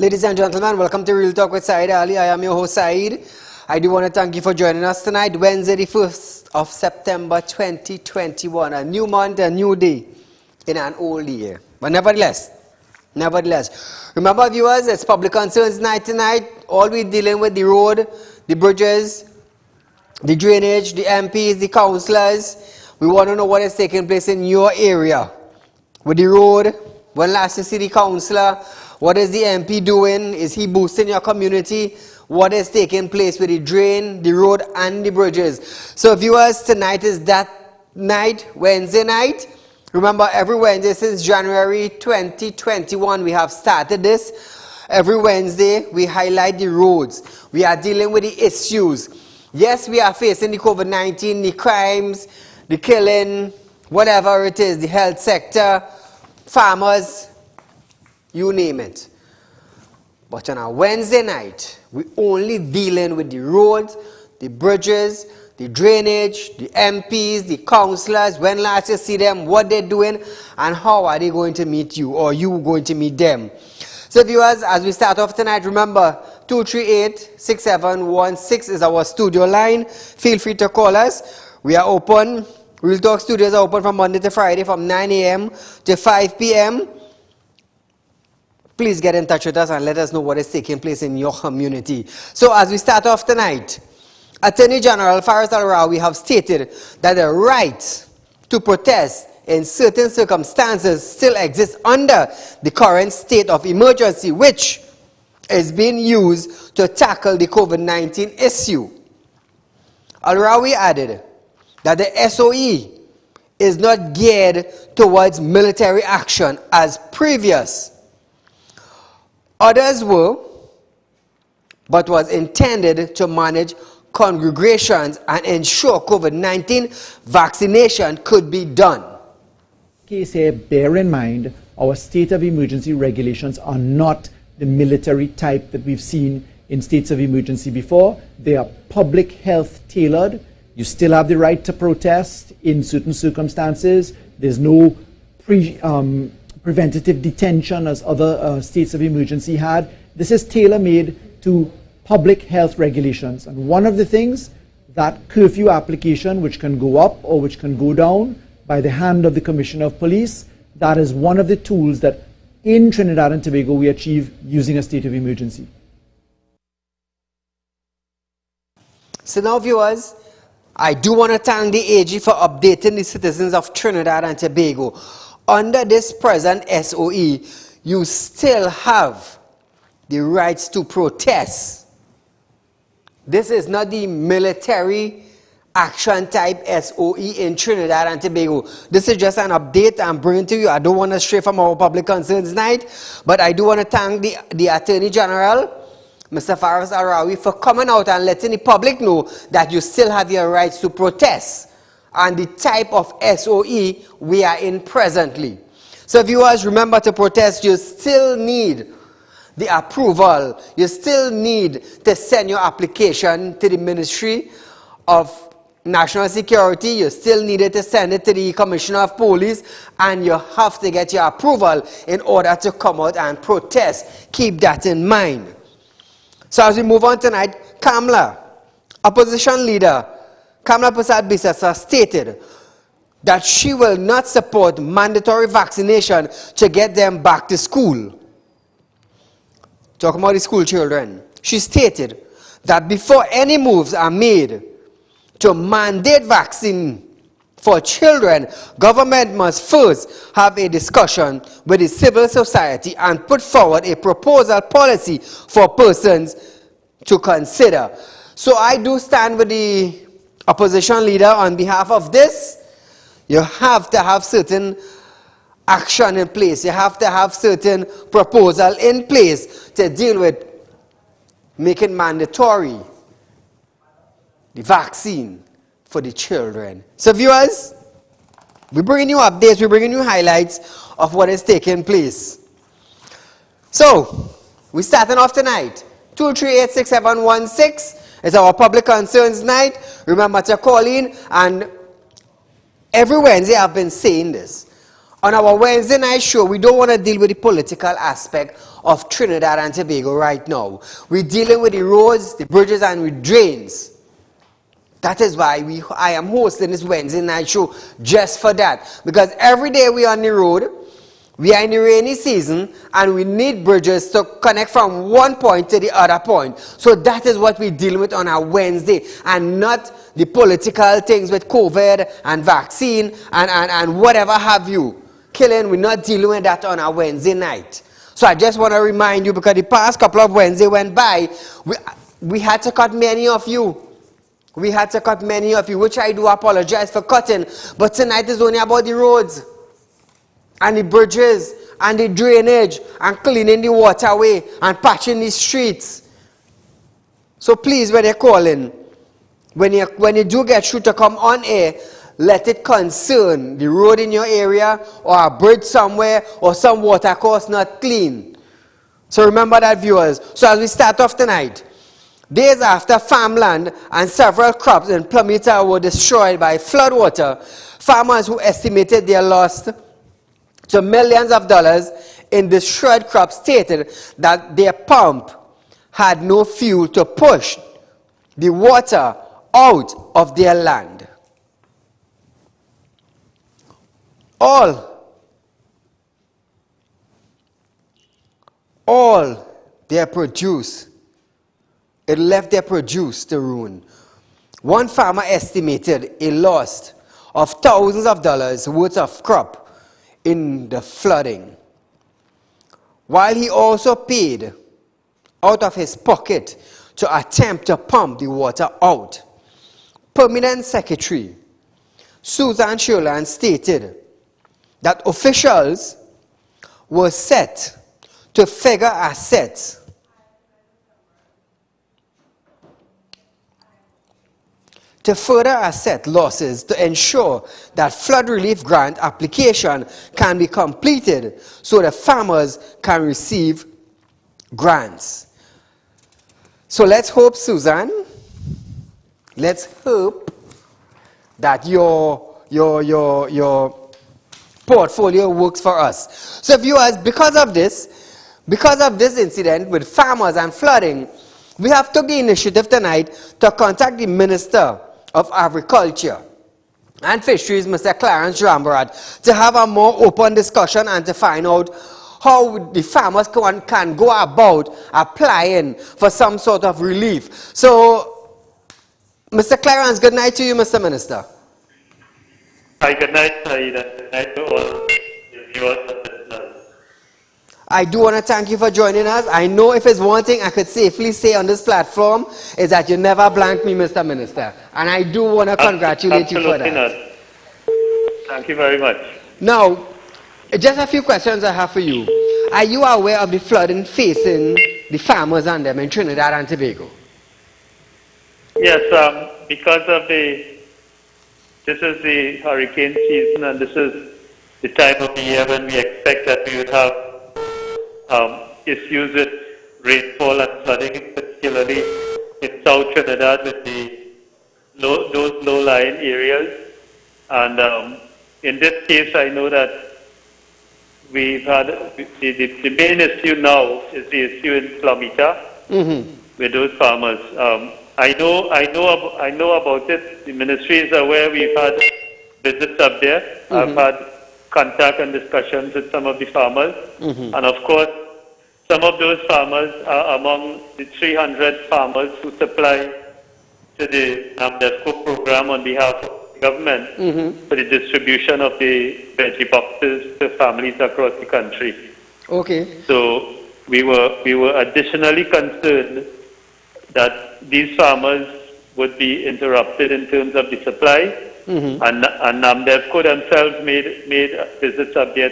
Ladies and gentlemen, welcome to Real Talk with Saieed Ali. I am your host Saeed. I do want to thank you for joining us tonight, Wednesday the 1st of September 2021. A new month, a new day in an old year. But nevertheless, remember viewers, it's Public Concerns Night tonight. All we're dealing with the road, the bridges, the drainage, the MPs, the councillors. We want to know what is taking place in your area. With the road, when last you see the councillor, what is the MP doing? Is he boosting your community? What is taking place with the drain, the road, and the bridges? So viewers, tonight is that night, Wednesday night. Remember, every Wednesday since January 2021, we have started this. Every Wednesday, we highlight the roads. We are dealing with the issues. Yes, we are facing the COVID-19, the crimes, the killing, whatever it is, the health sector, farmers, you name it. But on a Wednesday night, we only dealing with the roads, the bridges, the drainage, the MPs, the councillors, when last you see them, what they're doing, and how are they going to meet you, or you going to meet them. So viewers, as we start off tonight, remember, 238-6716 is our studio line. Feel free to call us. We are open. Real Talk Studios are open from Monday to Friday from 9 a.m. to 5 p.m. Please get in touch with us and let us know what is taking place in your community. So as we start off tonight, Attorney General Fisheries Al have stated that the right to protest in certain circumstances still exists under the current state of emergency, which is being used to tackle the COVID-19 issue. Al-Rawi added that the SOE is not geared towards military action as previous. Others were, but was intended to manage congregations and ensure COVID-19 vaccination could be done. Case here, bear in mind, our state of emergency regulations are not the military type that we've seen in states of emergency before. They are public health tailored. You still have the right to protest in certain circumstances. There's no preventative detention as other states of emergency had. This is tailor-made to public health regulations. And one of the things, that curfew application, which can go up or which can go down by the hand of the Commissioner of Police, that is one of the tools that in Trinidad and Tobago we achieve using a state of emergency. So now viewers, I do want to thank the AG for updating the citizens of Trinidad and Tobago. Under this present SOE, you still have the rights to protest. This is not the military action type SOE in Trinidad and Tobago. This is just an update I'm bringing to you. I don't want to stray from our public concerns night, but I do want to thank the Attorney General, Mr. Fisheries Al for coming out and letting the public know that you still have your rights to protest and the type of SOE we are in presently. So viewers, remember, to protest, you still need the approval. You still need to send your application to the Ministry of National Security. You still needed to send it to the Commissioner of Police, and you have to get your approval in order to come out and protest. Keep that in mind. So as we move on tonight, Kamla, opposition leader, Kamla Prasad Bisasa stated that she will not support mandatory vaccination to get them back to school. Talking about the school children. She stated that before any moves are made to mandate vaccine for children, government must first have a discussion with the civil society and put forward a proposal policy for persons to consider. So I do stand with the opposition leader on behalf of this. You have to have certain action in place. You have to have certain proposal in place to deal with making mandatory the vaccine for the children. So viewers, we're bringing you updates, we're bringing you highlights of what is taking place. So, we're starting off tonight. 238-6716 is our public concerns night. Remember to call in, and every Wednesday I've been saying this. On our Wednesday night show, we don't want to deal with the political aspect of Trinidad and Tobago right now. We're dealing with the roads, the bridges, and with drains. That is why I am hosting this Wednesday night show just for that. Because every day we are on the road, we are in the rainy season, and we need bridges to connect from one point to the other point. So that is what we're dealing with on our Wednesday, and not the political things with COVID and vaccine and whatever have you. Killing, we're not dealing with that on our Wednesday night. So I just want to remind you, because the past couple of Wednesdays went by, we had to cut many of you. We had to cut many of you, which I do apologize for cutting. But tonight is only about the roads and the bridges and the drainage and cleaning the waterway and patching the streets. So please, when you're calling, when you do get through to come on air, let it concern the road in your area, or a bridge somewhere, or some water course not clean. So remember that, viewers. So as we start off tonight, days after farmland and several crops in Plumita were destroyed by floodwater, farmers who estimated their loss to millions of dollars in destroyed crops stated that their pump had no fuel to push the water out of their land. All their produce, it left their produce to ruin. One farmer estimated a loss of thousands of dollars worth of crop in the flooding, while he also paid out of his pocket to attempt to pump the water out. Permanent Secretary Susan Sherland stated that officials were set to figure assets to further assess losses to ensure that flood relief grant application can be completed so the farmers can receive grants. So let's hope, Susan, let's hope that your portfolio works for us. So viewers, because of this incident with farmers and flooding, we have took the initiative tonight to contact the Minister of Agriculture and Fisheries, Mr. Clarence Rambarat, to have a more open discussion and to find out how the farmers can go about applying for some sort of relief. So, Mr. Clarence, good night to you, Mr. Minister. Hi, good night, Saieed. Good night to all viewers. I do want to thank you for joining us. I know if it's one thing I could safely say on this platform is that you never blanked me, Mr. Minister. And I do want to congratulate you for that. Not. Thank you very much. Now, just a few questions I have for you. Are you aware of the flooding facing the farmers and them in Trinidad and Tobago? Yes, because of this is the hurricane season, and this is the time of the year when we expect that we would have issues with rainfall and flooding, particularly in South Trinidad with those low-lying areas. And in this case, I know that we've had the main issue now is the issue in Plumita with those farmers. I know about it. The ministry is aware. We've had visits up there. I've had contact and discussions with some of the farmers, and of course, some of those farmers are among the 300 farmers who supply to the NAMDEFCO program on behalf of the government for the distribution of the veggie boxes to families across the country. Okay. So we were additionally concerned that these farmers would be interrupted in terms of the supply, and NAMDEFCO themselves made visits up there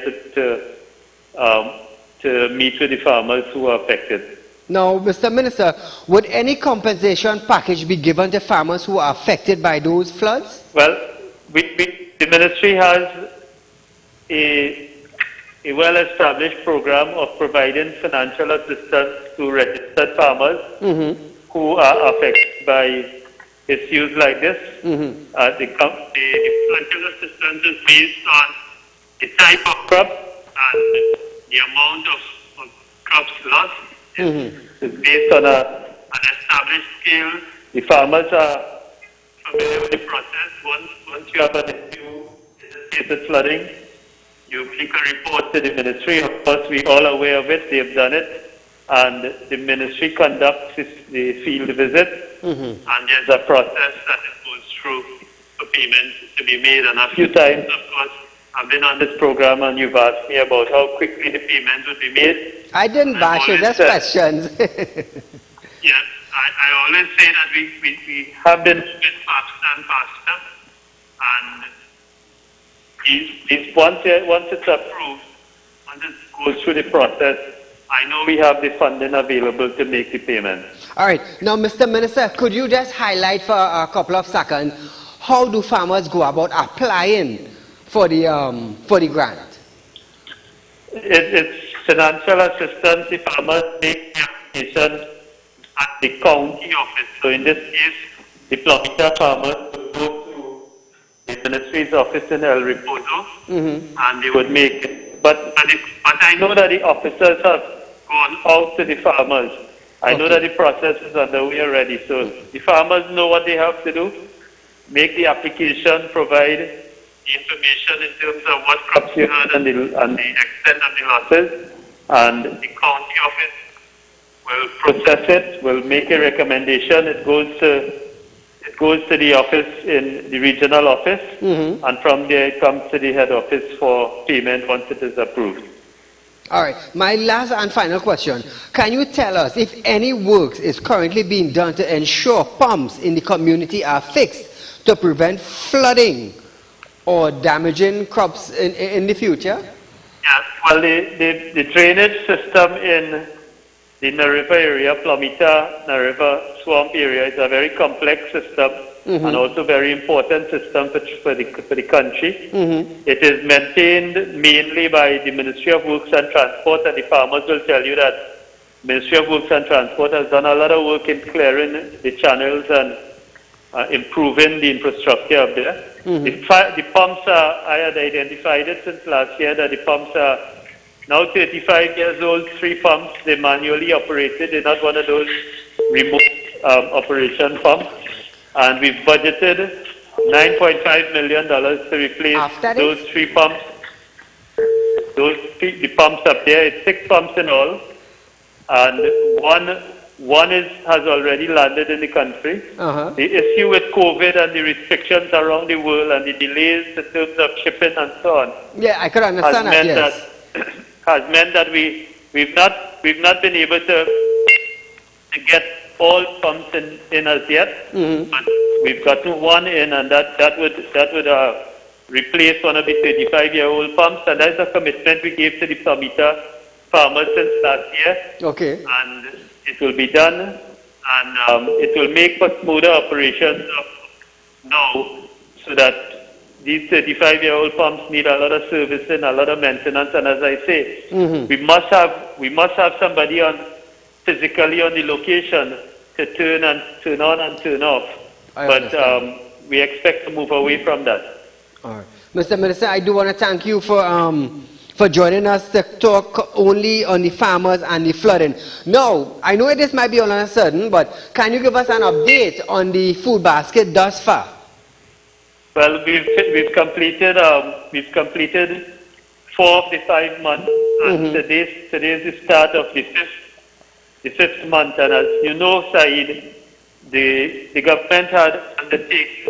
to meet with the farmers who are affected. Now, Mr. Minister, would any compensation package be given to farmers who are affected by those floods? Well, the ministry has a well-established program of providing financial assistance to registered farmers who are affected by issues like this. The financial assistance is based on the type of crop and the amount of crops lost is based on an established scale. The farmers are familiar with the process. Once you have an issue, in the flooding, you make a report to the ministry. Of course, we're all aware of it. They've done it. And the ministry conducts the field visit. And there's a process that it goes through for payments to be made. And a few times, of course, I've been on this program and you've asked me about how quickly the payments would be made. I didn't bash you, just questions. Yes, I always say that we have been moving faster and faster. And once it's approved, once it goes through the process, I know we have the funding available to make the payment. All right. Now, Mr. Minister, could you just highlight for a couple of seconds, how do farmers go about applying for the grant? It's financial assistance. The farmers make the application at the county office. So in this case, the Plomita farmers would go to the ministry's office in El Reposo, and they would make it. But I know that the officers have gone out to the farmers. I know that the process is underway already. So the farmers know what they have to do. Make the application, provide the information in terms of what crops you had and the extent of the losses. And the county office will process it, will make a recommendation. It goes to the office in the regional office, and from there it comes to the head office for payment once it is approved. All right. My last and final question. Can you tell us if any work is currently being done to ensure pumps in the community are fixed to prevent flooding or damaging crops in the future? Yes. Well, the drainage system in the Nariva area, Plomita, Nariva swamp area, is a very complex system and also very important system for the country. It is maintained mainly by the Ministry of Works and Transport, and the farmers will tell you that Ministry of Works and Transport has done a lot of work in clearing the channels and improving the infrastructure up there. The pumps are, I had identified it since last year, that the pumps are now 35 years old, 3 pumps. They're manually operated. They're not one of those remote operation pumps. And we've budgeted $9.5 million to replace those 3 pumps. The pumps up there, it's 6 pumps in all. And one has already landed in the country. The issue with COVID and the restrictions around the world and the delays in terms of shipping and so on. Yeah, I could understand that, yes. Has meant that we've not been able to get all pumps in as yet, but we've gotten one in, and that would replace one of the 35-year-old pumps, and that's a commitment we gave to the Plomita farmers since last year. Okay. And it will be done, and it will make for smoother operations now, so that these 35-year-old pumps need a lot of servicing, a lot of maintenance, and as I say, we must have somebody physically on the location to turn on and turn off. But we expect to move away from that. All right. Mr. Minister, I do want to thank you for joining us to talk only on the farmers and the flooding. Now, I know this might be all uncertain, but can you give us an update on the food basket thus far? Well, we've completed 4 of the 5 months, and today is the start of the fifth month. And as you know, Saeed, the government had undertaken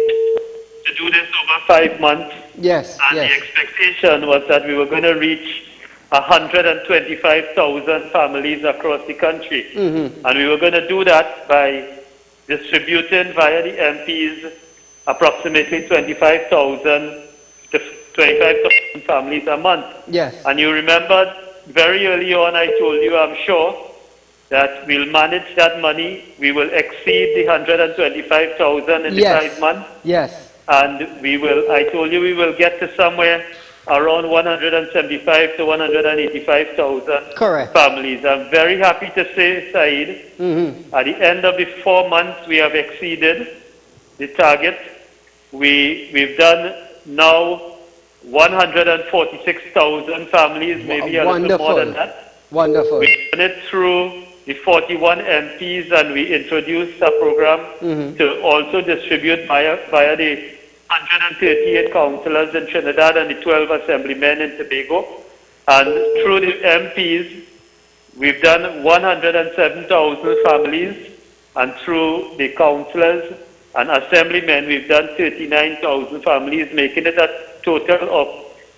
to do this over 5 months. Yes. And the expectation was that we were going to reach 125,000 families across the country, and we were going to do that by distributing via the MPs approximately 25,000 families a month. Yes. And you remember very early on I told you, I'm sure, that we'll manage that money. We will exceed the 125,000 in the 5 months. Yes. And I told you we will get to somewhere around 175 to 185,000 families. I'm very happy to say, Saeed, at the end of the 4 months we have exceeded the target. We've done now 146,000 families, maybe a little more than that. Wonderful. We done it through the 41 MPs, and we introduced a program to also distribute via the 138 councillors in Trinidad and the 12 assemblymen in Tobago. And through the MPs, we've done 107,000 families, and through the councillors and assemblymen, we've done 39,000 families, making it a total of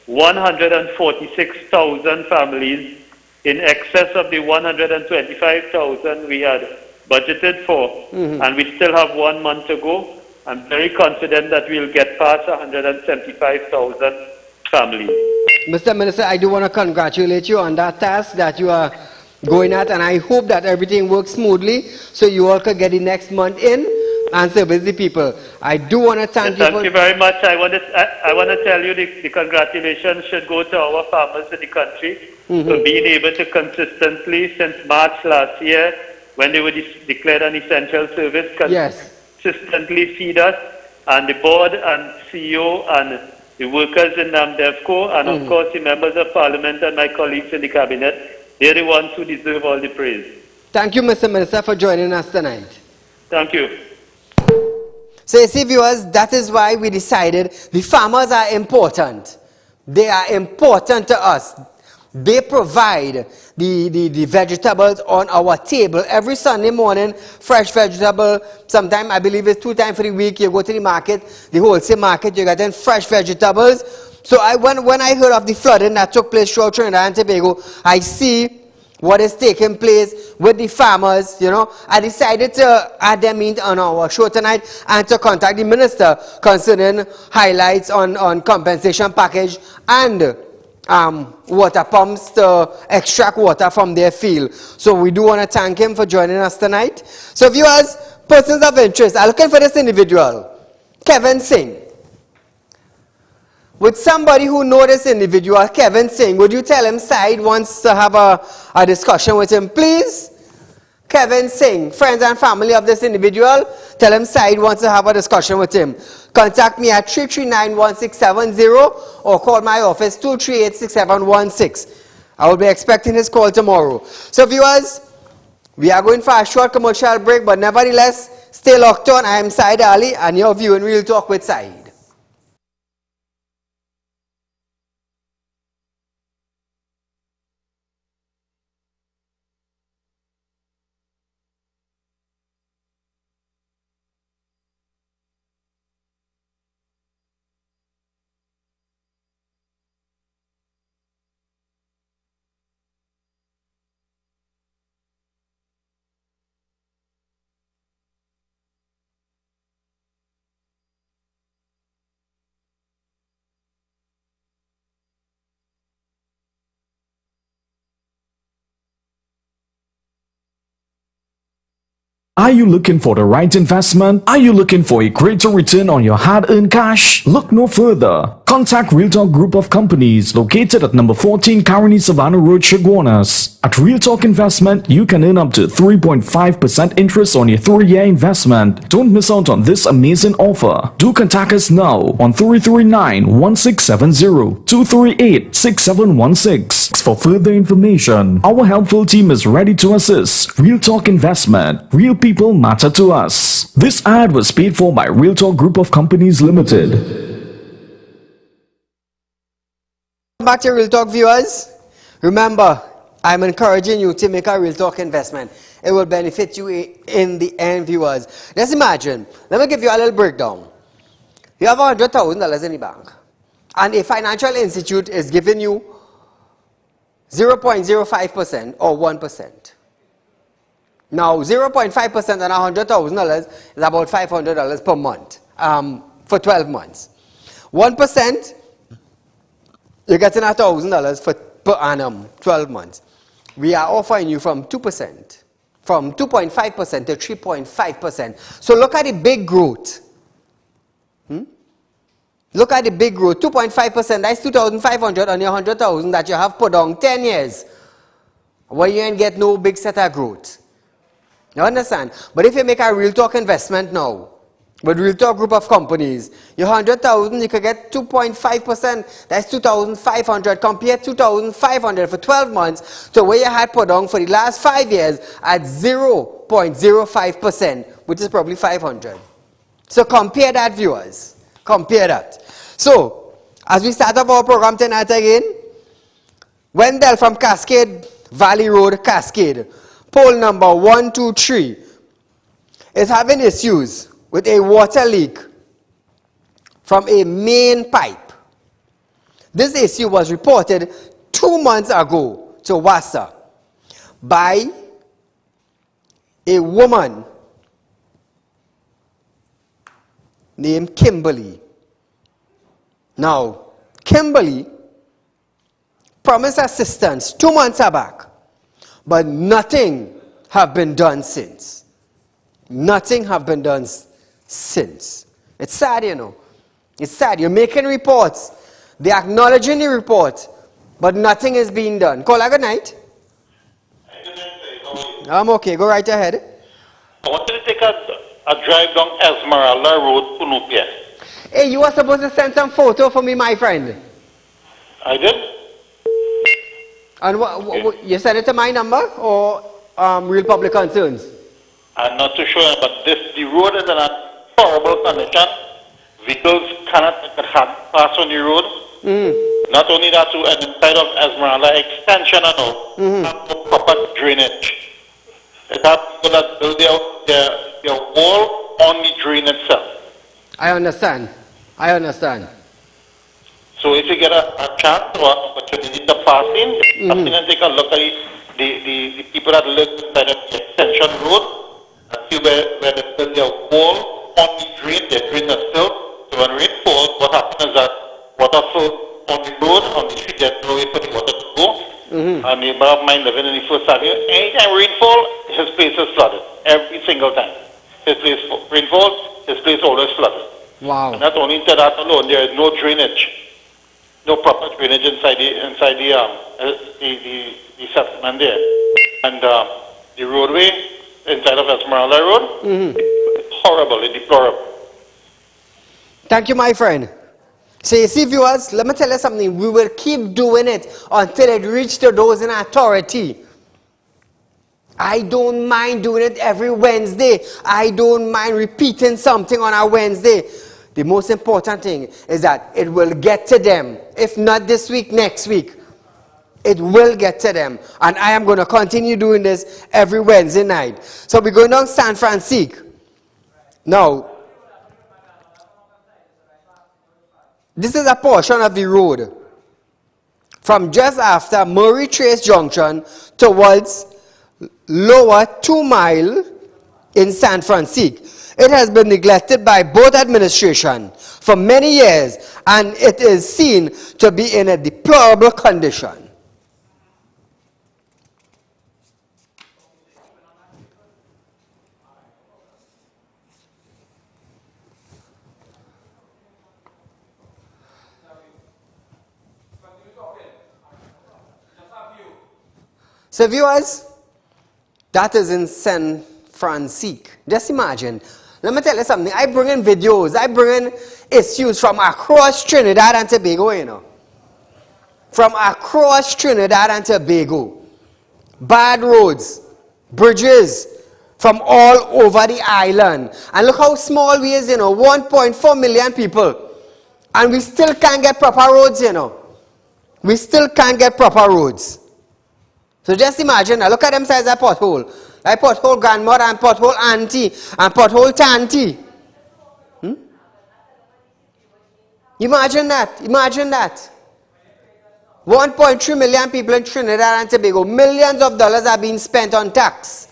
146,000 families, in excess of the 125,000 we had budgeted for. And we still have 1 month to go. I'm very confident that we'll get past 175,000 families. Mr. Minister, I do want to congratulate you on that task that you are going at, and I hope that everything works smoothly so you all can get the next month in and service the people. I do want to thank you. Thank you very much. I want to tell you the congratulations should go to our farmers in the country for being able to consistently, since March last year, when they were declared an essential service, consistently feed us, and the board and CEO and the workers in NAMDEVCO, and of course the members of parliament and my colleagues in the cabinet. They're the ones who deserve all the praise. Thank you, Mr. Minister, for joining us tonight. Thank you. So you see, viewers, that is why we decided the farmers are important. They are important to us. They provide the vegetables on our table every Sunday morning, fresh vegetable. Sometimes, I believe it's 2 times for the week, you go to the market, the wholesale market, you get in fresh vegetables. So when I heard of the flooding that took place throughout Trinidad and Tobago, I see what is taking place with the farmers, you know. I decided to add them in on our show tonight and to contact the minister concerning highlights on compensation package and water pumps to extract water from their field. So we do want to thank him for joining us tonight. So viewers, persons of interest are looking for this individual, Kevin Singh. With somebody who knows this individual, Kevin Singh, would you tell him Said wants to have a discussion with him, please? Kevin Singh, friends and family of this individual, tell him Said wants to have a discussion with him. Contact me at 339-1670 or call my office 238-6716. I will be expecting his call tomorrow. So viewers, we are going for a short commercial break, but nevertheless, stay locked on. I am Saieed Ali and you're viewing Real Talk with Said. Are you looking for the right investment? Are you looking for a greater return on your hard-earned cash? Look no further. Contact Real Talk Group of Companies located at number 14 Caroni Savannah Road, Chaguanas. At Real Talk Investment, you can earn up to 3.5% interest on your 3-year investment. Don't miss out on this amazing offer. Do contact us now on 339-1670, 238-6716 for further information. Our helpful team is ready to assist. Real Talk Investment. Real people matter to us. This ad was paid for by Real Talk Group of Companies Limited. Back to Real Talk viewers. Remember, I'm encouraging you to make a Real Talk investment. It will benefit you in the end, viewers. Let's imagine, let me give you a little breakdown. You have $100,000 in the bank, and a financial institute is giving you 0.05% or 1%. Now, 0.5% on $100,000 is about $500 per month for 12 months. 1%, you're getting $1,000 per annum, 12 months. We are offering you from 2%, from 2.5% to 3.5%. So look at the big growth. Look at the big growth, 2.5%, that's $2,500 on your $100,000 that you have put on 10 years. Where you ain't get no big set of growth. You understand? But if you make a Real Talk investment now, With Real Talk group of companies, your 100,000, you could get 2.5%, that's 2,500. Compare 2,500 for 12 months to where you had put on for the last 5 years at 0.05%, which is probably 500. So compare that, viewers. Compare that. So, as we start off our program tonight again, Wendell from Cascade Valley Road, Cascade, pole number 123, is having issues with a water leak from a main pipe. This issue was reported 2 months ago to WASA by a woman named Kimberly. Now, Kimberly promised assistance 2 months back, but nothing have been done since. Nothing have been done since. It's sad, you know. It's sad. You're making reports. They're acknowledging the report, but nothing is being done. Caller, good night. I'm okay. Go right ahead. I wanted to take a drive down Esmeralda Road, Punupia. Hey, you were supposed to send some photo for me, my friend. I did? And you sent it to my number or Real Public Concerns? I'm not too sure, but the road is in a horrible condition. Vehicles cannot pass on the road. Not only that, too, and inside of Esmeralda extension and all, have no proper drainage. It has people that build their wall on the drain itself. I understand. So if you get a chance or opportunity to pass in, and take a look at the people that live inside of the extension road, and see where they build their wall on the drain, their drain is filled. So when rain falls, what happens is that water flows on the road, on the street, there's no way for the water to go. A neighbor of mine living in the first avenue, anytime rainfall, his place is flooded. Every single time. His place rainfall, his place always flooded. Wow. And not only to that alone, there is no drainage. No proper drainage inside the settlement there. And the roadway inside of Esmeralda Road, it's horrible, it's deplorable. Thank you, my friend. So you see, viewers, let me tell you something. We will keep doing it until it reaches to those in authority. I don't mind doing it every Wednesday. I don't mind repeating something on a Wednesday. The most important thing is that it will get to them. If not this week, next week. It will get to them. And I am going to continue doing this every Wednesday night. So we're going down San Francisco. Now, this is a portion of the road from just after Murray Trace Junction towards lower 2 Mile in San Francisco. It has been neglected by both administrations for many years, and it is seen to be in a deplorable condition. So viewers, that is in San Francisco. Just imagine. Let me tell you something. I bring in videos. I bring in issues from across Trinidad and Tobago, you know. From across Trinidad and Tobago. Bad roads, bridges, from all over the island. And look how small we is, you know. 1.4 million people. And we still can't get proper roads, you know. We still can't get proper roads. So just imagine, now look at them size of pothole. Like pothole grandmother and pothole auntie and pothole tanty. Imagine that. Imagine that. 1.3 million people in Trinidad and Tobago. Millions of dollars are being spent on tax.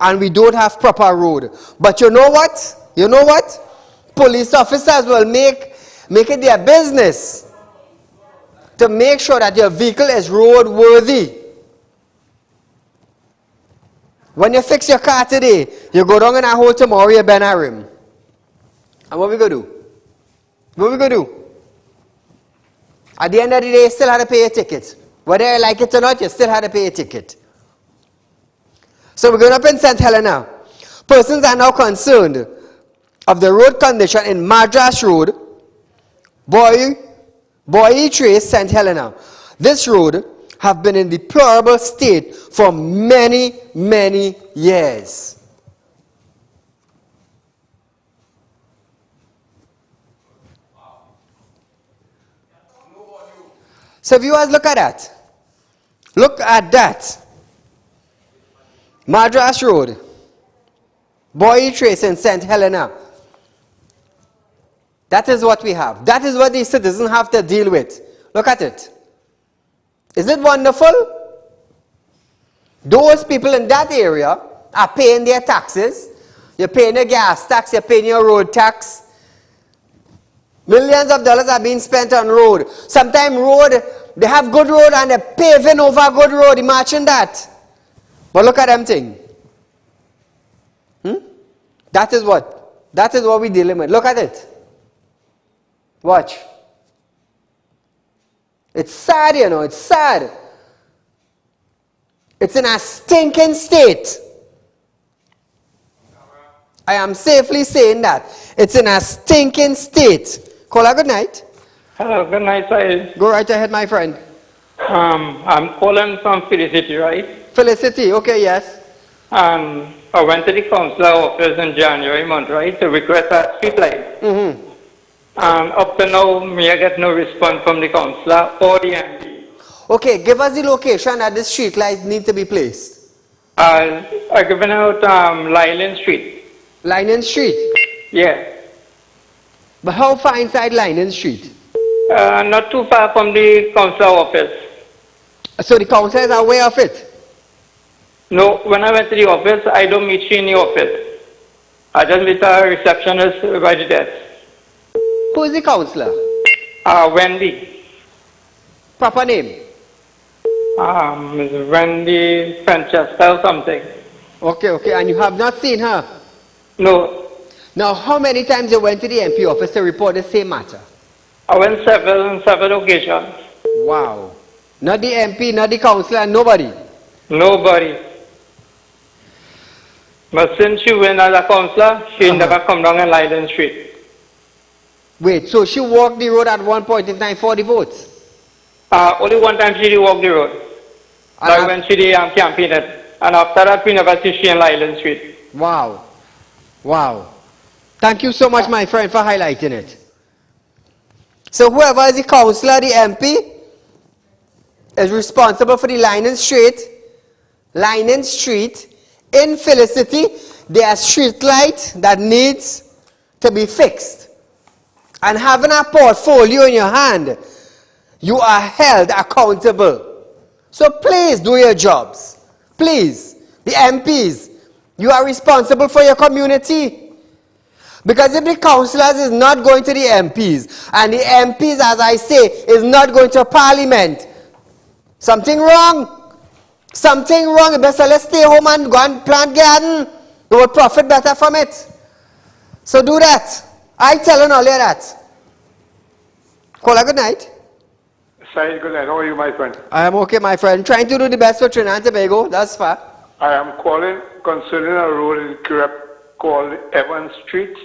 And we don't have proper road. But you know what? You know what? Police officers will make it their business to make sure that your vehicle is roadworthy. When you fix your car today, you go down in a hole tomorrow, you bend a rim. And what we going to do? What we going to do? At the end of the day, you still have to pay a ticket. Whether you like it or not, you still have to pay a ticket. So we're going up in St. Helena. Persons are now concerned of the road condition in Madras Road, Boy Trace, St. Helena. This road have been in deplorable state for many, many years. So viewers, look at that. Look at that. Madras Road, Boy Trace in St. Helena. That is what we have. That is what the citizens have to deal with. Look at it. Is it wonderful? Those people in that area are paying their taxes. You're paying your gas tax, you're paying your road tax. Millions of dollars are being spent on road. Sometimes road, they have good road and they're paving over good road. Imagine that. But look at them thing. That is what we're dealing with. Look at it. Watch. It's sad, you know, it's sad. It's in a stinking state. I am safely saying that. It's in a stinking state. Caller, good night. Hello, good night, Saieed. Go right ahead, my friend. I'm calling from Felicity, right? Felicity, okay, yes. I went to the council office in January month, right, to request a street light. Up to now, I get no response from the councillor or the MP. Okay, give us the location that this street light need to be placed. I given out Lyland Street. Lynan Street? Yeah. But how far inside Lynan Street? Not too far from the council office. So the councillors are aware of it? No, when I went to the office, I don't meet you in the office. I just meet a receptionist by the desk. Who is the councillor? Wendy. Proper name? Ms. Wendy Francesca or something. Okay, and you have not seen her? No. Now, how many times you went to the MP office to report the same matter? I went several occasions. Wow. Not the MP, not the councillor, nobody? Nobody. But since she went as a councillor, she never come down in Lyland Street. Wait, so she walked the road at one point in time for the votes? Only one time she did walk the road. Like when she did campaign it. And after that, we never see she in Lyland Street. Wow. Wow. Thank you so much, my friend, for highlighting it. So whoever is the councillor, the MP, is responsible for the Lynan Street in Felicity. There are street light that needs to be fixed. And having a portfolio in your hand, you are held accountable. So please do your jobs. Please, the MPs, you are responsible for your community. Because if the councillors is not going to the MPs, and the MPs, as I say, is not going to Parliament, something wrong. Something wrong. You better let's stay home and go and plant garden. You will profit better from it. So do that. I tell you earlier that. Caller, good night. Saeed, good night. How are you, my friend? I am okay, my friend. Trying to do the best for Trinidad and Tobago. That's far. I am calling concerning a road in Kirep called Evans Street.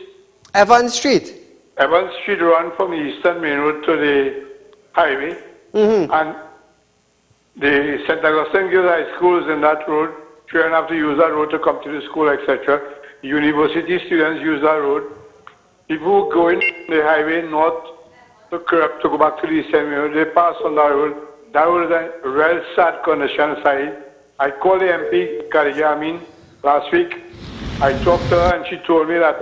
Evans Street. Evans Street run from the Eastern Main Road to the highway. And the St. Augustine Girls High School is in that road. Children have to use that road to come to the school, etc. University students use that road. People who go in the highway north to Kirep to go back to the Eastern Main Road, they pass on that road. That road is in a real sad condition, Saeed. I called the MP, Karija Amin, last week. I talked to her and she told me that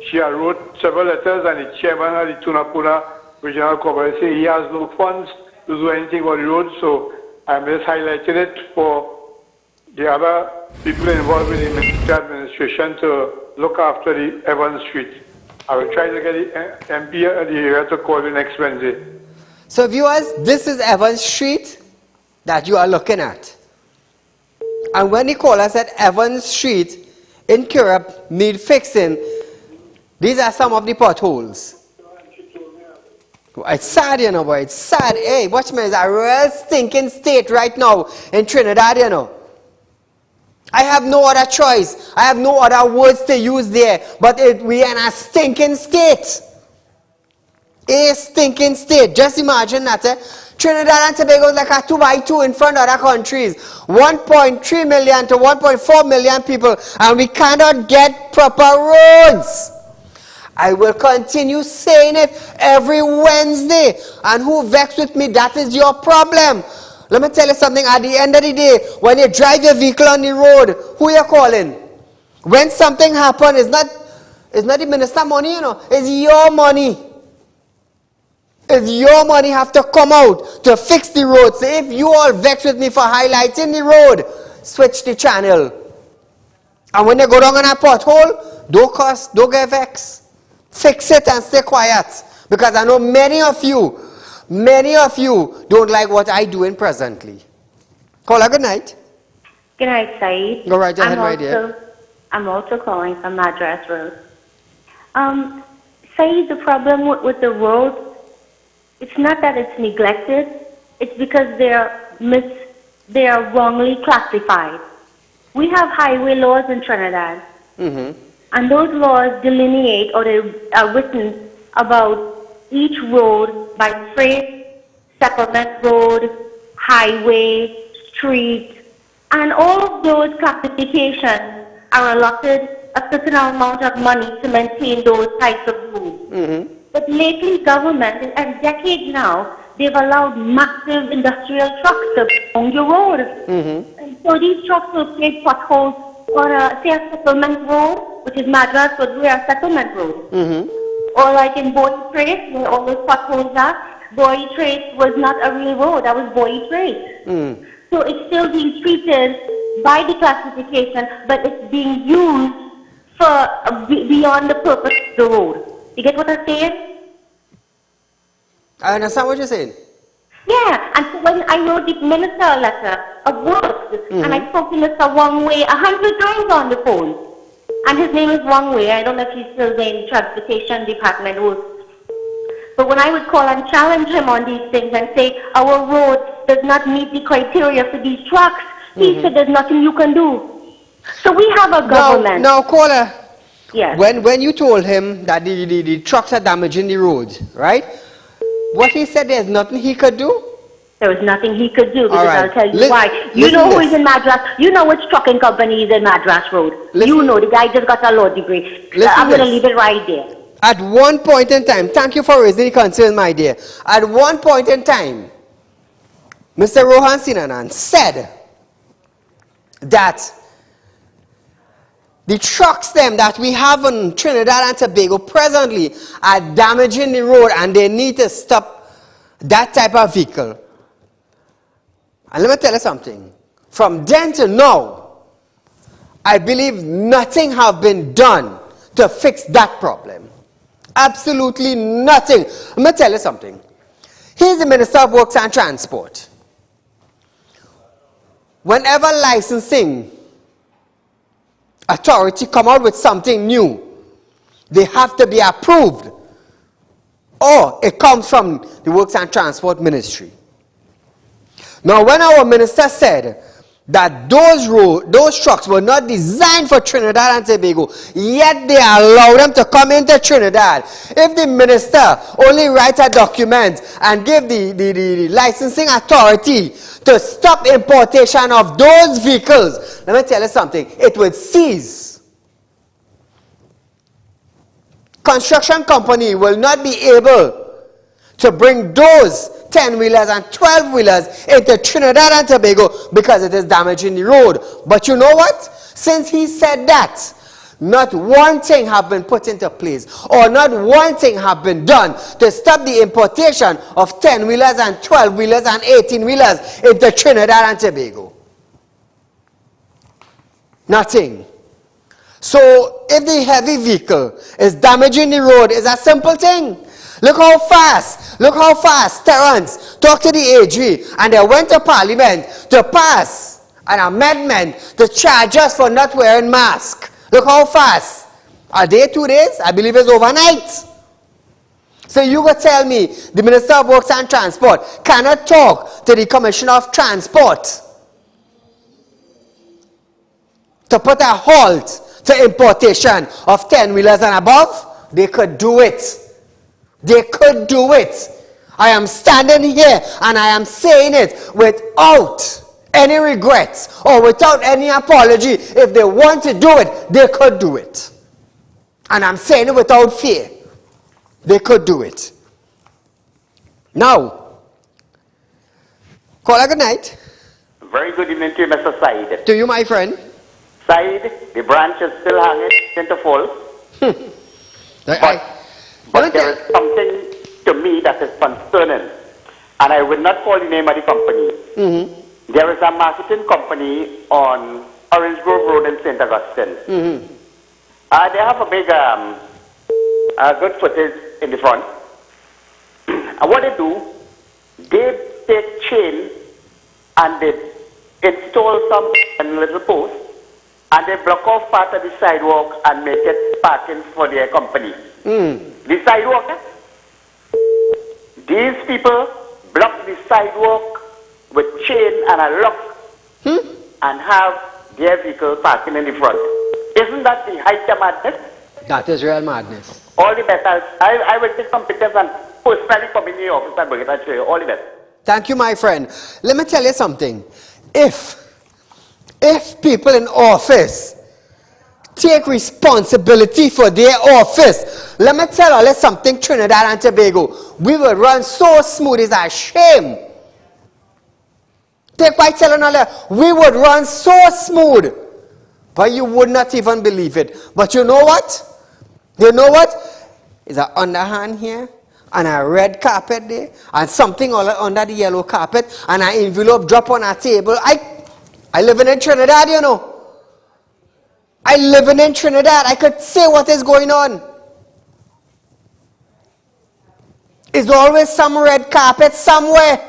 she had wrote several letters and the chairman of the Tunapuna Regional Corporation said he has no funds to do anything on the road, so I'm just highlighting it for the other people involved in the military administration to look after the Evans Street. I will try to get the MP of the area to call you next Wednesday. So viewers, this is Evans Street that you are looking at. And when the caller said Evans Street in Kirep need fixing, these are some of the potholes. It's sad, you know, boy. It's sad. Hey, watch me, it's a real stinking state right now in Trinidad, you know. I have no other choice. I have no other words to use there. But we are in a stinking state. A stinking state. Just imagine that. Trinidad and Tobago is like a 2x2 in front of other countries. 1.3 million to 1.4 million people. And we cannot get proper roads. I will continue saying it every Wednesday. And who vexed with me, that is your problem. Let me tell you something. At the end of the day, when you drive your vehicle on the road, who you calling? When something happens, it's not the minister money, you know. It's your money. It's your money have to come out to fix the road. So if you all vex with me for highlighting the road, switch the channel. And when you go down on a pothole, don't cuss, don't get vexed. Fix it and stay quiet. Because I know many of you don't like what I'm doing presently. Caller, good night. Good night, Saeed. Go right ahead, my dear. I'm also calling from Madras Road. Saeed, the problem with the road, it's not that it's neglected, it's because they are wrongly classified. We have highway laws in Trinidad, and those laws delineate, or they are written about each road by phrase, settlement road, highway, street, and all of those classifications are allotted a certain amount of money to maintain those types of roads. But lately, government, and decades now, they've allowed massive industrial trucks to on your road. And so these trucks will create potholes on a settlement road, which is Madras, but we are settlement road. Or like in Boy Trace, where all those potholes are, Boy Trace was not a real road, that was Boy Trace. So it's still being treated by the classification, but it's being used for beyond the purpose of the road. You get what I'm saying? I understand what you're saying. Yeah, and so when I wrote the minister a letter of works, and I spoke to Mr. Wang Wei 100 times on the phone, and his name is Wang Wei. I don't know if he's still in transportation department work. But when I would call and challenge him on these things and say, our road does not meet the criteria for these trucks, he said there's nothing you can do. So we have a government. Now, caller. Yes. When you told him that the trucks are damaging the road, right? What he said, there's nothing he could do? There was nothing he could do, because right. I'll tell you why. You know who is in Madras? You know which trucking company is in Madras Road. You know, the guy just got a law degree. I'm going to leave it right there. At one point in time, thank you for raising the concern, my dear. At one point in time, Mr. Rohan Sinanan said that the trucks them that we have in Trinidad and Tobago presently are damaging the road, and they need to stop that type of vehicle. And let me tell you something. From then to now, I believe nothing has been done to fix that problem. Absolutely nothing. Let me tell you something. He's the Minister of Works and Transport. Whenever licensing authority come out with something new, they have to be approved, or it comes from the Works and Transport Ministry. Now, when our minister said that those trucks were not designed for Trinidad and Tobago, yet they allow them to come into Trinidad. If the minister only writes a document and give the licensing authority to stop importation of those vehicles, let me tell you something, it would cease. Construction company will not be able to bring those 10-wheelers and 12-wheelers into Trinidad and Tobago because it is damaging the road. But you know what? Since he said that, not one thing has been put into place, or not one thing has been done to stop the importation of 10-wheelers and 12-wheelers and 18-wheelers into Trinidad and Tobago. Nothing. So if the heavy vehicle is damaging the road, it's a simple thing. Look how fast Terrence talked to the AG, and they went to Parliament to pass an amendment to charge us for not wearing masks. Look how fast. A day, 2 days? I believe it's overnight. So you go tell me the Minister of Works and Transport cannot talk to the Commissioner of Transport to put a halt to importation of 10-wheelers and above, they could do it. They could do it. I am standing here and I am saying it without any regrets or without any apology. If they want to do it, they could do it. And I'm saying it without fear. They could do it. Now, call a good night. Very good evening to you, Mr. Saeed. To you, my friend. Saeed, the branch is still hanging into fall. But there is something to me that is concerning. And I will not call the name of the company. Mm-hmm. There is a marketing company on Orange Grove Road in St. Augustine. Mm-hmm. They have a big, good footage in the front. And what they do, they take chain and they install some little post and they block off part of the sidewalk and make it parking for their company. The sidewalk, these people block the sidewalk with chain and a lock and have their vehicle parking in the front. Isn't that the height of madness? That is real madness. All the best. I will take some pictures and personally come in the office and bring it and show you. All the best. Thank you, my friend. Let me tell you something. If people in office take responsibility for their office, let me tell you something, Trinidad and Tobago, we will run so smooth, it's a shame. Take by telling all that, we would run so smooth, but you would not even believe it. But you know what? You know what? It's an underhand here, and a red carpet there, and something all under the yellow carpet, and an envelope drop on a table. I live in Trinidad, you know. I live in Trinidad. I could say what is going on. There's always some red carpet somewhere.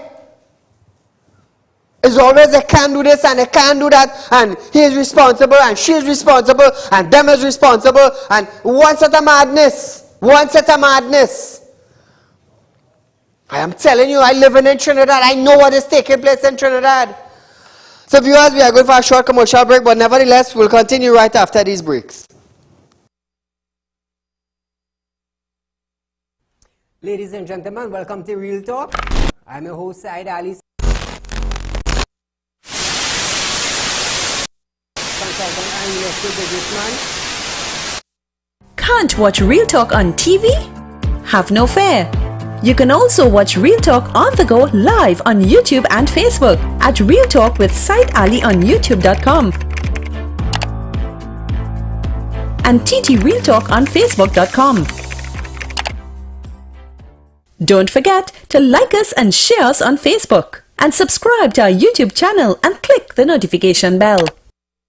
It's always they can't do this and they can't do that, and he's responsible and she's responsible and them is responsible, and one set of madness. One set of madness. I am telling you, I live in Trinidad. I know what is taking place in Trinidad. So viewers, we are going for a short commercial break, but nevertheless, we'll continue right after these breaks. Ladies and gentlemen, welcome to Real Talk. I'm your host, Saieed Ali. Consultant and real estate businessman. Can't watch Real Talk on TV? Have no fear. You can also watch Real Talk on the go live on YouTube and Facebook at Real Talk with Saieed Ali on YouTube.com and TT Real Talk on Facebook.com. Don't forget to like us and share us on Facebook and subscribe to our YouTube channel and click the notification bell.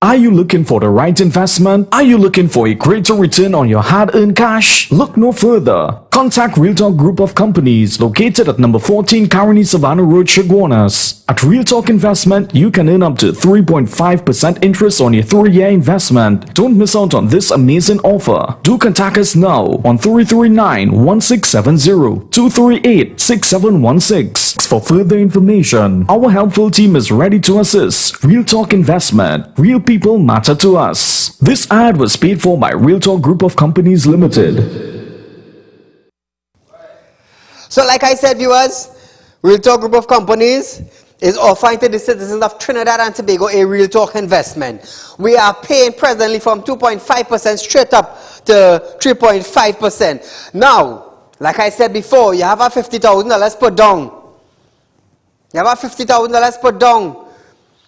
Are you looking for the right investment? Are you looking for a greater return on your hard-earned cash? Look no further. Contact Real Talk Group of Companies located at number 14 Caroni Savannah Road, Chaguanas. At Real Talk Investment, you can earn up to 3.5% interest on your 3-year investment. Don't miss out on this amazing offer. Do contact us now on 339-1670, 238-6716. For further information, our helpful team is ready to assist. Real Talk Investment. Real people matter to us. This ad was paid for by Real Talk Group of Companies Limited. So like I said, viewers, Real Talk Group of Companies is offering to the citizens of Trinidad and Tobago a Real Talk investment. We are paying presently from 2.5% straight up to 3.5%. Now, like I said before, you have a $50,000 put down. You have a $50,000 put down.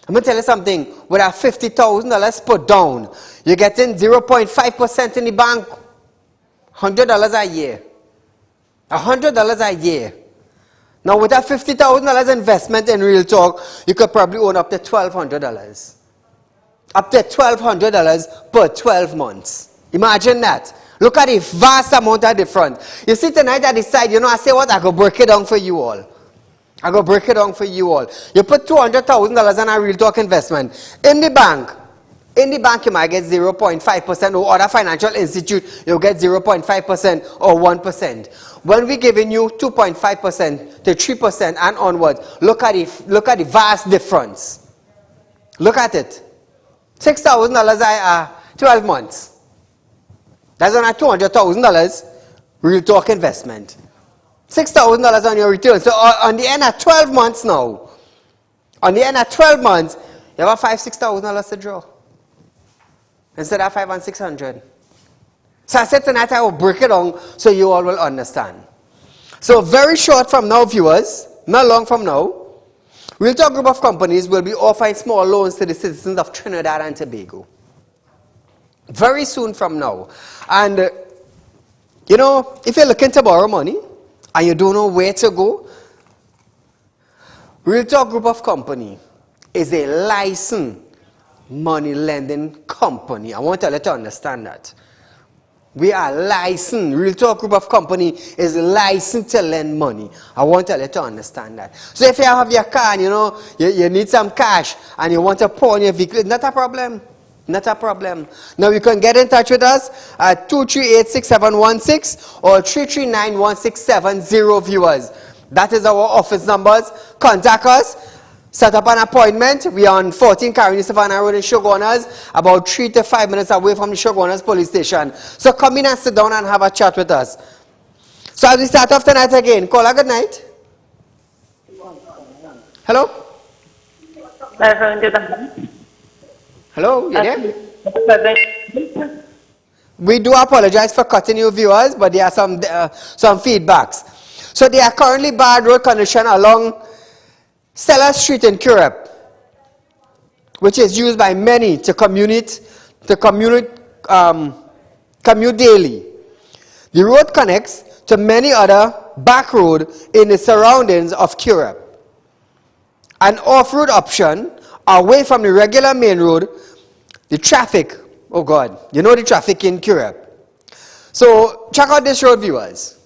I'm going to tell you something. With a $50,000 put down, you're getting 0.5% in the bank. $100 a year. $100 a year. Now with a $50,000 investment in Real Talk, you could probably own up to $1,200. Up to $1,200 per 12 months. Imagine that. Look at the vast amount of difference. You see tonight I decide, you know, I say what, I go break it down for you all. I go break it down for you all. You put $200,000 in a Real Talk investment. In the bank, you might get 0.5%, or other financial institute, you'll get 0.5% or 1%. When we're giving you 2.5% to 3% and onwards, look at the vast difference. Look at it. $6,000 12 months. That's on a $200,000 real talk investment. $6,000 on your return. So on the end of 12 months now, on the end of 12 months, you have $5,000-$6,000 to draw. Instead of 500 and 600. So I said tonight I will break it down so you all will understand. So very short from now, viewers, not long from now, Real Talk Group of Companies will be offering small loans to the citizens of Trinidad and Tobago. Very soon from now. And, you know, if you're looking to borrow money and you don't know where to go, Real Talk Group of Company is a licensed money lending company. I want you to understand that. We are licensed. Real Talk Group of Company is licensed to lend money. I want you to understand that. So if you have your car and you need some cash and you want to pour on your vehicle, it's not a problem. Not a problem. Now you can get in touch with us at 238-6716 or 339-1670, viewers. That is our office numbers. Contact us. Set up an appointment. We are on 14 Caroni Savannah Road in Shogunas, about 3 to 5 minutes away from the Shogunas police station. So come in and sit down and have a chat with us. So as we start off tonight again, call a good night. Hello? Hello, you there? We do apologize for cutting you, viewers, but there are some feedbacks. So there are currently bad road conditions along Stella Street in Curepe, which is used by many to commute daily. The road connects to many other back roads in the surroundings of Curepe. An off-road option away from the regular main road, the traffic, oh God, you know the traffic in Curepe. So check out this road, viewers.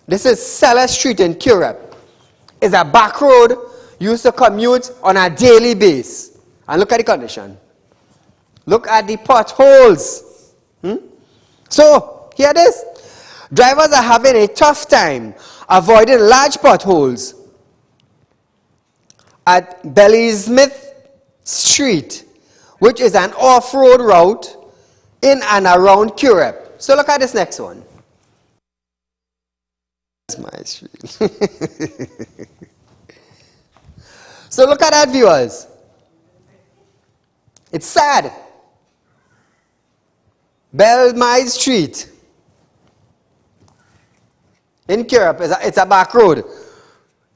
This is Stella Street in Curepe. It's a back road used to commute on a daily basis. And look at the condition. Look at the potholes. So, here it is. Drivers are having a tough time avoiding large potholes at Smith Street, which is an off-road route in and around Curepe. So look at this next one. That's my street. So look at that, viewers. It's sad. Belmai Street in Curepe, it's a back road.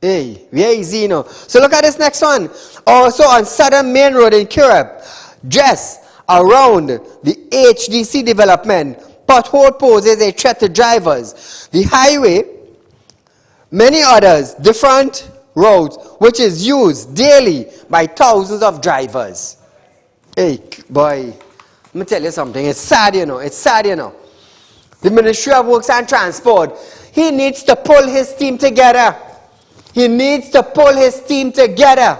Hey, very easy, you know. So look at this next one. Also on Southern Main Road in Curepe, just around the HDC development, pothole poses a threat to drivers. The highway, many others, different roads, which is used daily by thousands of drivers. Hey, boy, let me tell you something. It's sad, you know. It's sad, you know. The Ministry of Works and Transport, he needs to pull his team together. He needs to pull his team together.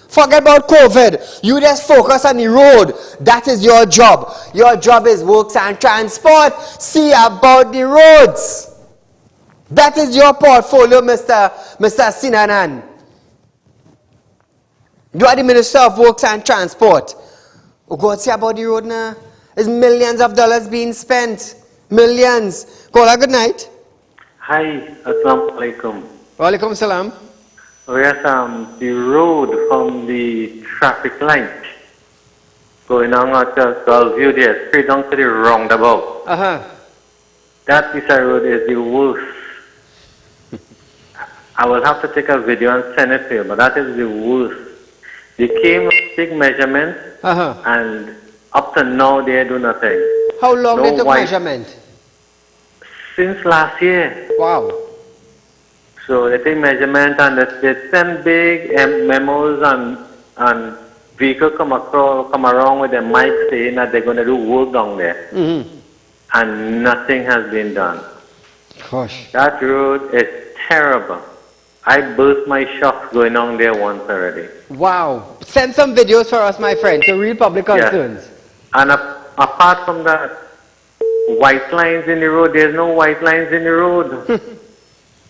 Forget about COVID. You just focus on the road. That is your job. Your job is Works and Transport. See about the roads. That is your portfolio, Mr. Sinanan. You are the Minister of Works and Transport. Oh God, see about the road now. There's millions of dollars being spent. Millions. Call a good night. Hi, assalamu alaikum. Wa alaikum salam. Yes, the road from the traffic light going on at Gulfview there, straight down to the roundabout. That piece of road is the worst. I will have to take a video and send it to you, but that is the worst. They came, take measurements, and up to now they do nothing. How long they took measurement? Since last year. Wow. So they take measurement and they send big memos and vehicle come around with their mic saying that they're going to do work down there. And nothing has been done. Gosh. That road is terrible. I burst my shocks going on there once already. Wow. Send some videos for us, my friend, to Real Public Concerns. Yes. And apart from that, white lines in the road, there's no white lines in the road.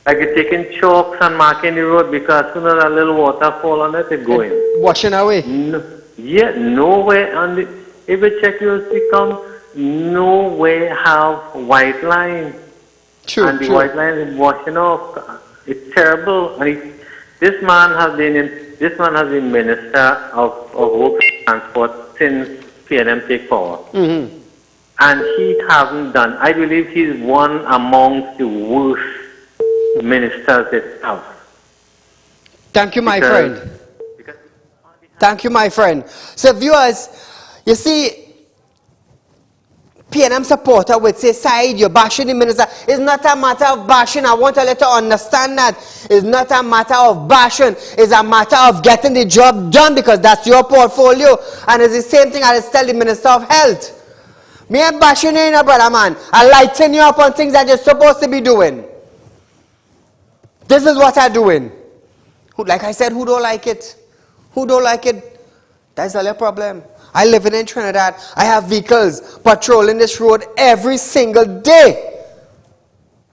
Like you're taking chalks and marking the road because as soon as a little water fall on it, it's going. Washing away. yet nowhere on the, if you check your see come, nowhere have white line. True, and the true. white line is washing off. It's terrible. And this man has been Minister of Works and Transport since PNM take power. And he hasn't done. I believe he's one amongst the worst ministers itself. Thank you, my friend. Thank you, my friend. So, viewers, you see, PNM supporter would say, Saeed, you're bashing the minister. It's not a matter of bashing. I want to let you understand that. It's not a matter of bashing. It's a matter of getting the job done because that's your portfolio. And it's the same thing I tell the Minister of Health. Me ain't bashing you, brother man. I lighten you up on things that you're supposed to be doing. This is what I'm doing. Like I said, who don't like it? Who don't like it? That's all your problem. I live in Trinidad. I have vehicles patrolling this road every single day.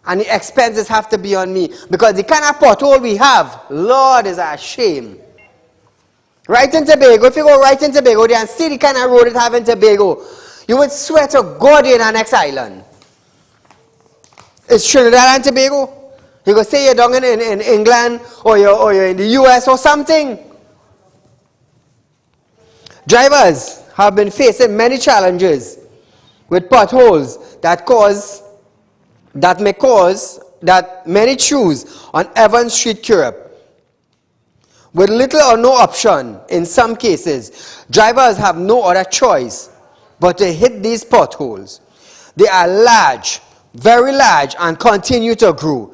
And the expenses have to be on me. Because the kind of pothole we have, Lord, is a shame. Right in Tobago, if you go right in Tobago there and see the kind of road it have in Tobago, you would swear to God in our next island. It's Trinidad and Tobago. You go say you're down in England or you're in the US or something. Drivers have been facing many challenges with potholes that may cause many choose on Evans Street curb. With little or no option, in some cases, drivers have no other choice but to hit these potholes. They are large, very large, and continue to grow.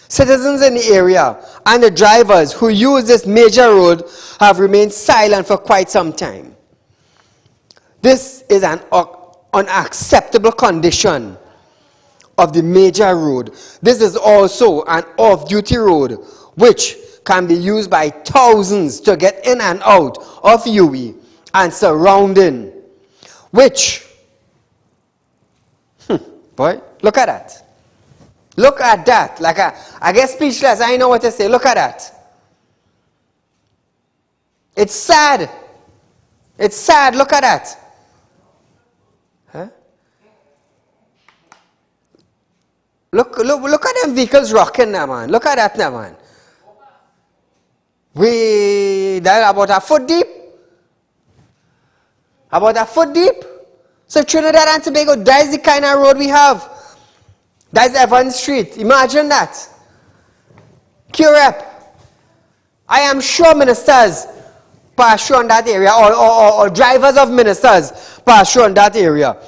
Citizens in the area and the drivers who use this major road have remained silent for quite some time. This is an unacceptable condition of the major road. This is also an off-duty road which can be used by thousands to get in and out of UE and surrounding. Which, boy, look at that. Look at that. Like I get speechless. I know what to say. Look at that. It's sad. It's sad. Look at that. Huh? Look at them vehicles rocking now, man. Look at that now, man. They're about a foot deep. About a foot deep. So Trinidad and Tobago, that is the kind of road we have. That's Evans Street. Imagine that. QREP. I am sure ministers pass through on that area, or drivers of ministers pass through on that area.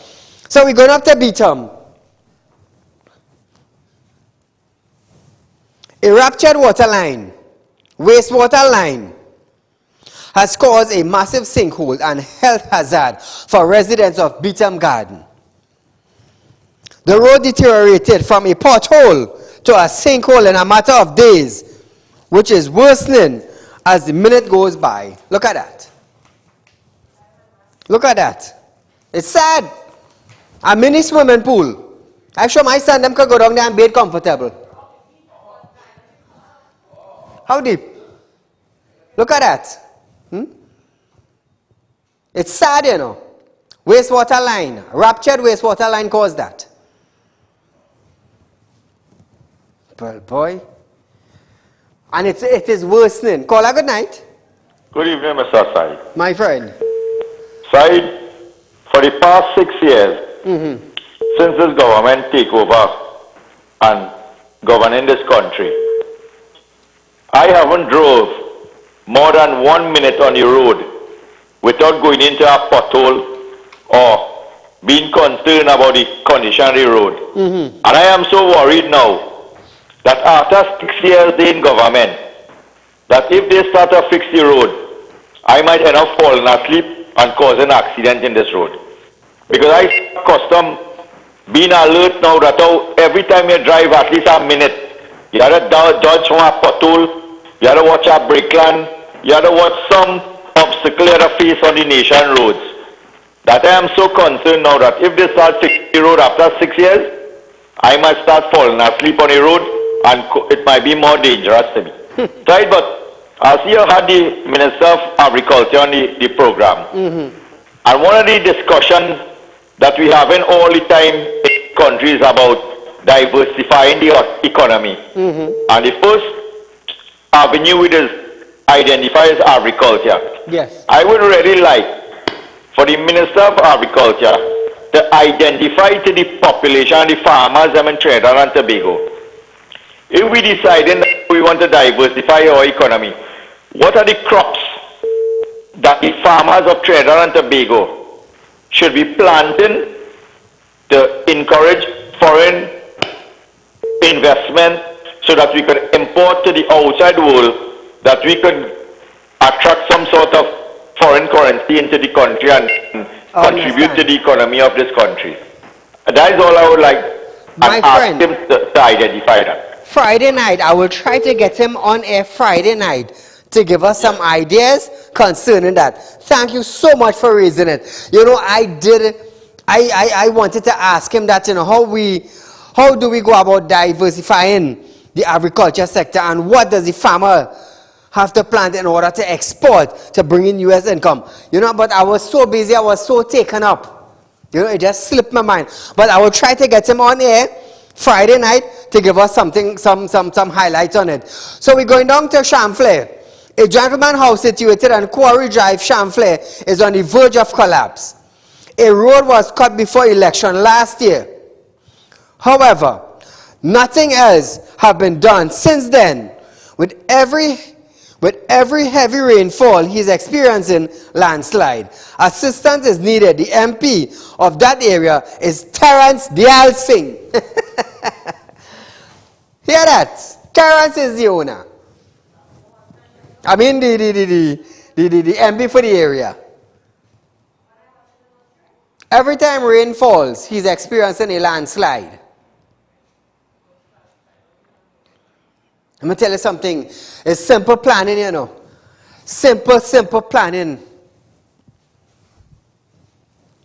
So we're going up to Beetham. A ruptured water line, wastewater line, has caused a massive sinkhole and health hazard for residents of Beetham Garden. The road deteriorated from a pothole to a sinkhole in a matter of days, which is worsening as the minute goes by. Look at that. Look at that. It's sad. A mini swimming pool. I'm sure my son them could go down there and bathe comfortable. How deep? Look at that. It's sad, you know. Wastewater line, ruptured wastewater line caused that. Well, boy. And it is worsening. Caller, good night. Good evening, Mr. Said. My friend. Said, for the past 6 years, since this government take over and governing this country, I haven't drove more than 1 minute on the road without going into a pothole or being concerned about the condition of the road. And I am so worried now that after 6 years in government, that if they start to fix the road, I might end up falling asleep and causing an accident in this road. Because I custom being alert now that every time you drive at least a minute, you have to dodge from a pothole, you have to watch a brake line, you have to watch some obstacle you have to face on the nation roads. That I am so concerned now that if they start fixing the road after 6 years, I might start falling asleep on the road and it might be more dangerous to me. Right, but I see you had the Minister of Agriculture on the program. And one of the discussions that we have in all the time in countries about diversifying the economy. And the first avenue it is identified as agriculture. Yes. I would really like for the Minister of Agriculture to identify to the population and the farmers in Trinidad and Tobago. If we deciding that we want to diversify our economy, what are the crops that the farmers of Trinidad and Tobago should be planting to encourage foreign investment so that we could import to the outside world, that we could attract some sort of foreign currency into the country and contribute to the economy of this country. That is all I would like and ask him to identify that. Friday night, I will try to get him on air Friday night to give us some ideas concerning that. Thank you so much for raising it. You know, I wanted to ask him that, you know, how do we go about diversifying the agriculture sector, and what does the farmer have to plant in order to export to bring in U.S. income? You know, but I was so busy, I was so taken up. You know, it just slipped my mind. But I will try to get him on air Friday night to give us something, some highlights on it. So we're going down to Champlain. A gentleman house situated on Quarry Drive, Champlain, is on the verge of collapse. A road was cut before election last year. However, nothing else has been done since then. With every heavy rainfall, he's experiencing landslide. Assistance is needed. The MP of that area is Terence Dial Singh. Hear that? Terence is the owner. I mean the MP for the area. Every time rain falls, he's experiencing a landslide. I'm going to tell you something. It's simple planning, you know. Simple planning.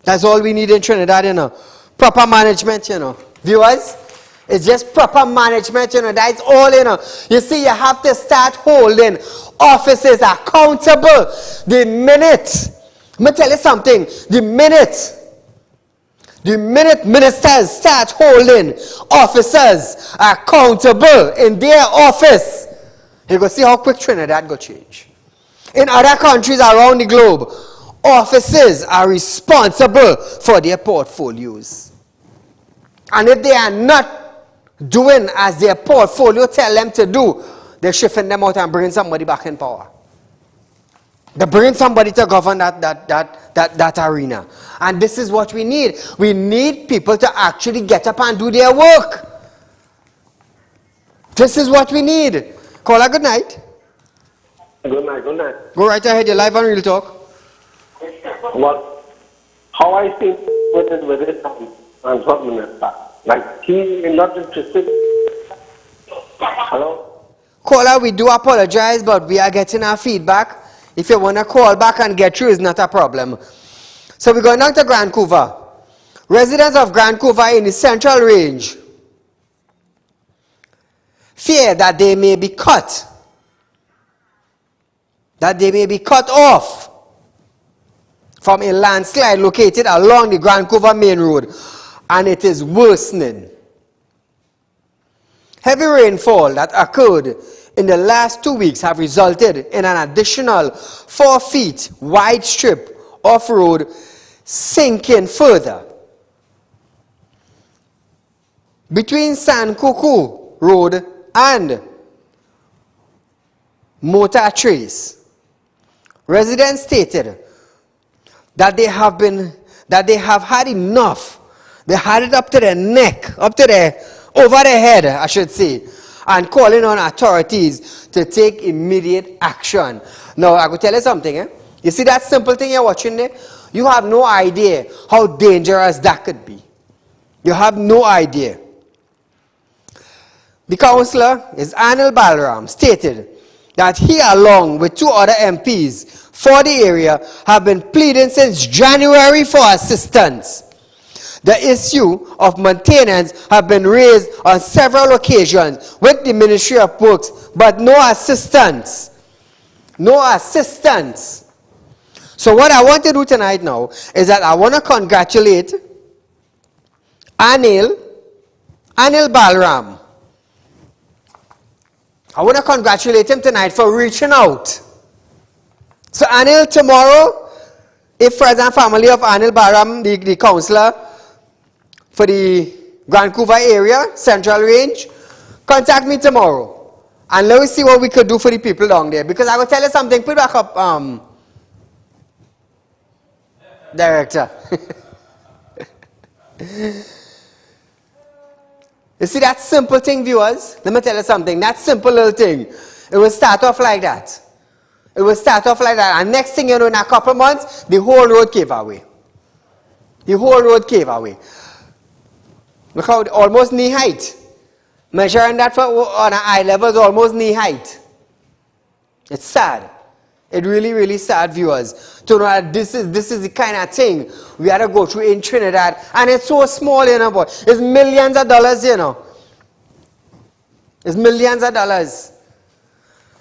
That's all we need in Trinidad, you know. Proper management, you know. Viewers, it's just proper management, you know. That's all, you know. You see, you have to start holding offices accountable. The minute, I'm going to tell you something. The minute ministers start holding officers accountable in their office, you go see how quick Trinidad go change. In other countries around the globe, officers are responsible for their portfolios. And if they are not doing as their portfolio tell them to do, they're shifting them out and bringing somebody back in power. They bring somebody to govern that arena. And this is what we need. We need people to actually get up and do their work. This is what we need. Caller, good night. Good night. Go right ahead, you're live on Real Talk. How I think with it transport minister. Like, he is not interested. Hello? Caller, we do apologize, but we are getting our feedback. If you want to call back and get through, it's not a problem. So we're going down to Grand Couva. Residents of Grand Couva in the Central Range fear that they may be cut. That they may be cut off from a landslide located along the Grand Couva Main Road. And it is worsening. Heavy rainfall that occurred in the last 2 weeks have resulted in an additional 4 feet wide strip of road sinking further. Between San Cuckoo Road and Motor Trace, residents stated that they have had enough. They had it up to their neck, over their head, I should say, and calling on authorities to take immediate action. Now, I will tell you something. You see that simple thing you're watching there? You have no idea how dangerous that could be. You have no idea. The councillor, is Anil Balaram, stated that he, along with 2 other MPs for the area, have been pleading since January for assistance. The issue of maintenance have been raised on several occasions with the Ministry of Works, but no assistance No assistance. So what I want to do tonight now is that I want to congratulate Anil Balram. I want to congratulate him tonight for reaching out. So Anil, tomorrow, if friends and family of Anil Balram, the councillor for the Vancouver area, Central Range, contact me tomorrow. And let us see what we could do for the people down there. Because I will tell you something, put back up, Director. You see that simple thing, viewers? Let me tell you something. That simple little thing, it will start off like that. It will start off like that. And next thing you know, in a couple of months, the whole road cave away. The whole road cave away. Look how almost knee height. Measuring that on an eye level is almost knee height. It's sad. It really, really sad, viewers, to know that this is the kind of thing we had to go through in Trinidad. And it's so small, you know, boy. It's millions of dollars, you know. It's millions of dollars.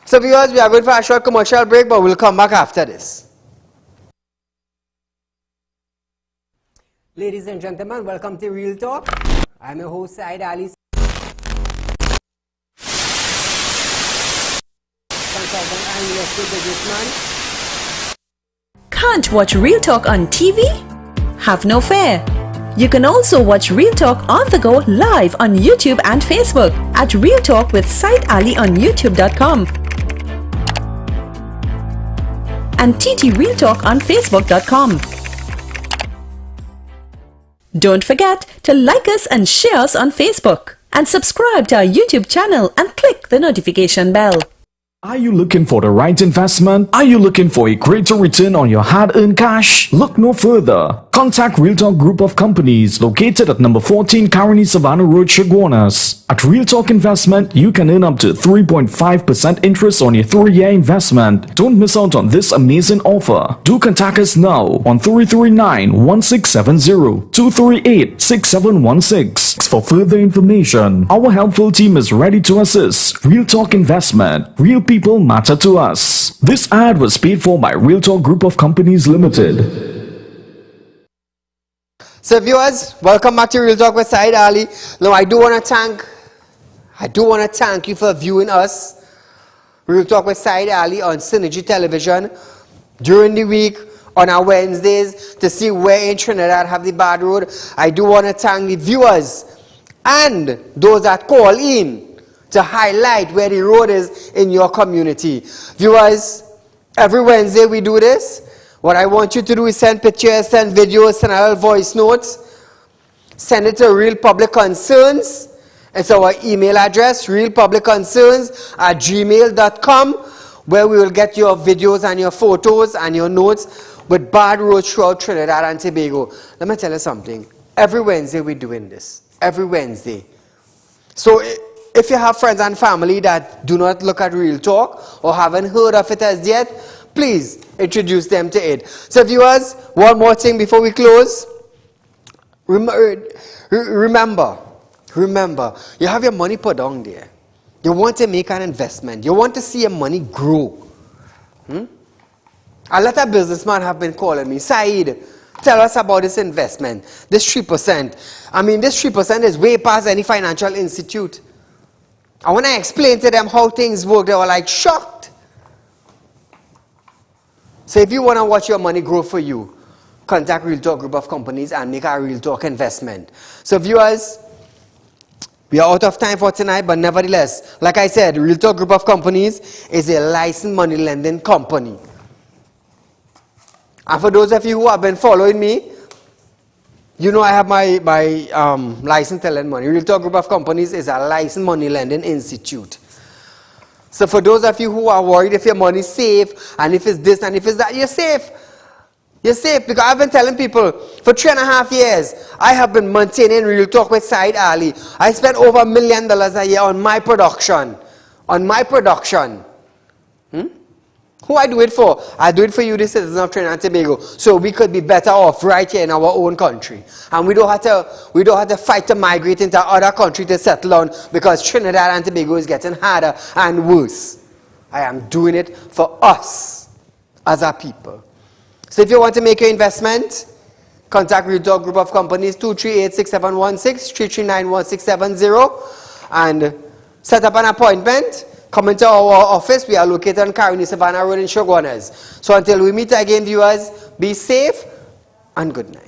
So, viewers, we are going for a short commercial break, but we'll come back after this. Ladies and gentlemen, welcome to Real Talk. I'm your host, Saieed Ali. Can't watch Real Talk on TV? Have no fear. You can also watch Real Talk on the go live on YouTube and Facebook at Real Talk with Saieed Ali on YouTube.com and TT Real Talk on Facebook.com. Don't forget to like us and share us on Facebook and subscribe to our YouTube channel and click the notification bell. Are you looking for the right investment? Are you looking for a greater return on your hard-earned cash? Look no further. Contact Real Talk Group of Companies located at number 14 Caroni Savannah Road, Chaguanas. At Real Talk Investment, you can earn up to 3.5% interest on your 3-year investment. Don't miss out on this amazing offer. Do contact us now on 339-1670, 238-6716 for further information. Our helpful team is ready to assist. Real Talk Investment. Real people matter to us. This ad was paid for by Real Talk Group of Companies Limited. So viewers, welcome back to Real Talk with Saieed Ali. Now I do want to thank you for viewing us, Real Talk with Saieed Ali, on Synergy Television during the week on our Wednesdays to see where in Trinidad have the bad road. I do want to thank the viewers and those that call in to highlight where the road is in your community. Viewers, every Wednesday we do this. What I want you to do is send pictures, send videos, send a little voice notes. Send it to Real Public Concerns. It's our email address, realpublicconcerns@gmail.com, where we will get your videos and your photos and your notes with bad roads throughout Trinidad and Tobago. Let me tell you something. Every Wednesday we're doing this. Every Wednesday. So if you have friends and family that do not look at Real Talk or haven't heard of it as yet, please introduce them to it. So viewers, one more thing before we close. Remember, you have your money put down there. You want to make an investment. You want to see your money grow. A lot of businessmen have been calling me, Saeed, tell us about this investment, this 3%. I mean, this 3% is way past any financial institute. I want to explain to them how things work. They were like shocked. So if you want to watch your money grow for you, contact Real Talk Group of Companies and make a Real Talk investment. So viewers, we are out of time for tonight, but nevertheless, like I said, Real Talk Group of Companies is a licensed money lending company. And for those of you who have been following me, you know I have my license to lend money. Real Talk Group of Companies is a licensed money lending institute. So for those of you who are worried if your money is safe, and if it's this and if it's that, you're safe. You're safe, because I've been telling people for 3.5 years, I have been maintaining Real Talk with Saieed Ali. I spend over $1 million a year on my production. On my production. Who I do it for? I do it for you, the citizens of Trinidad and Tobago, so we could be better off right here in our own country. And we don't have to fight to migrate into other country to settle on, because Trinidad and Tobago is getting harder and worse. I am doing it for us as a people. So if you want to make your investment, contact Real Talk Group of Companies 238-6716, 339-1670, and set up an appointment. Come into our office. We are located on Caroni Savannah Road in Shoguanas. So until we meet again, viewers, be safe and good night.